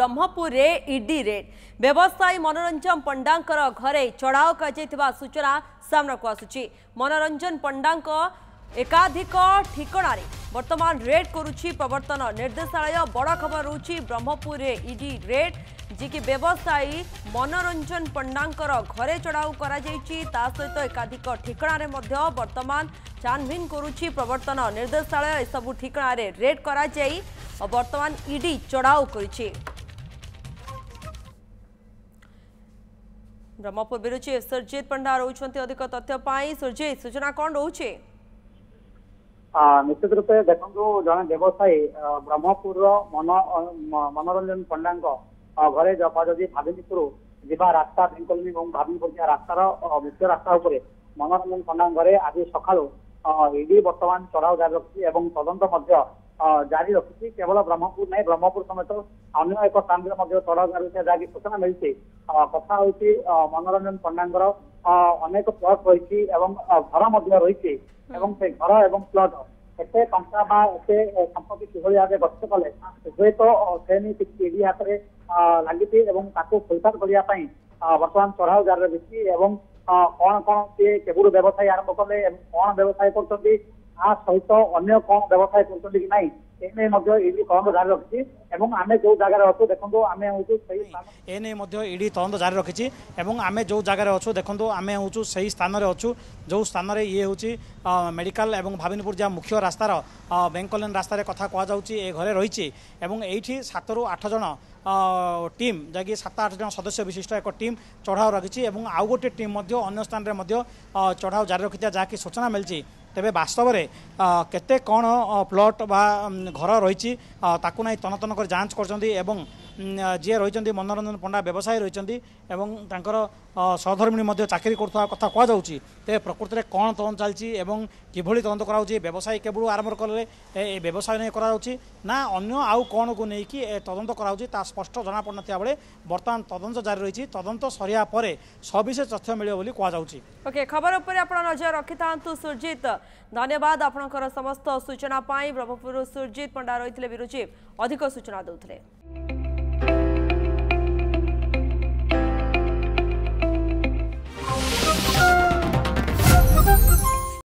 ब्रह्मपुर रे ED red व्यवसायी मनोरंजन पंडांकर घरे चढ़ाऊ कर सूचना सामना को आसुची। मनोरंजन पंडांक एकाधिक ठिकाना वर्तमान रेड करुछि प्रवर्तन निर्देशालय। बड़ खबर रोची ब्रह्मपुर रे ईडी रेड जी की व्यवसायी मनोरंजन पंडांकर घरे चढ़ाऊ करा जायछि। ता सहित एकाधिक ठिकाना वर्तमान छानबीन करुछि प्रवर्तन निर्देशालय। सबु ठिकाना रेड करा जाई वर्तमान ईडी चढ़ाऊ करिछि। ब्रह्मपुर बिरुची सुरजित पंडा रोचंती अधिक तथ्य पाई। सुरजित सूचना कौन रोचे? निश्चित रूपे देखो जन व्यवसायी ब्रह्मपुर मनोरंजन पंडा घरे जदि भाविनीपुर जा रास्ता बेंकली और भाविनीपुर रास्तार मुख्य रास्ता उपरे मनोरंजन पंडा घरे आज सका ईडी बर्तमान चढ़ाऊ जारी रखी और तदंत जारी रखी। केवल ब्रह्मपुर नहीं ब्रह्मपुर समेत अन्य एक स्थान चढ़ाऊ जारी रखा जहाँकि सूचना मिली कथा हूँ मनोरंजन पंडा अनेक प्लट रही घर रही से घर और प्लट एते टंका बा एते संपत्ति किभली भाव गठित कले हुए तो से ईडी हाथ में लगी फुलफार करने बर्तमान चढ़ाऊ जारी रखी। कौन कौन सी केवल व्यवसाय आरंभ कले कौन व्यवसाय कर सहित अन्य कौन व्यवसाय कर कि नहीं ईडी तदंत जारी रखी। आम जो जगार अच्छु देखो आम हूँ ईडी तदंत जारी रखी। आम जो जगार अच्छु देखो आम हूँ से स्थान अच्छु जो स्थान ये हूँ मेडिकल और भाविनीपुर जहाँ मुख्य रास्तार बैंक कल्याण रास्तार कथा कहुच्छी घरे रही। ये 7 ରୁ 8 जन टीम जहाँकि 7-8 जन सदस्य विशिष्ट एक टीम चढ़ाऊ रखी। आउ गोटे टीम अन्य स्थान में चढ़ाऊ जारी रखी जहाँकि सूचना मिली। तेबे वास्तव में केते कौन प्लट बा घर रही ताकू नहीं तन तन कर जांच कर जी रही मनोरंजन पंडा व्यवसायी रही सहधर्मिणी चाकरी करुवा कथा कहुच्छी। तेज प्रकृति में कौन तदंत चलती किभली तदंत कराऊँच व्यवसायी केवल आरंभ कले व्यवसाय नहीं कराऊँच ना अन्य आउ कौन को लेकिन तदंत कराऊँच स्पष्ट जना पड़ ना बेले बर्तमान तदंत जारी रही। तदंत सरिया पर सविशेष तथ्य मिले बोली कहुच्छी। ओके खबर उपर आप नजर रखि था सुरजित धन्यवाद आपणकर समस्त सूचना पाई। ब्रह्मपुर सुरजित पंडा रही बिरुची अधिक सूचना देउथले।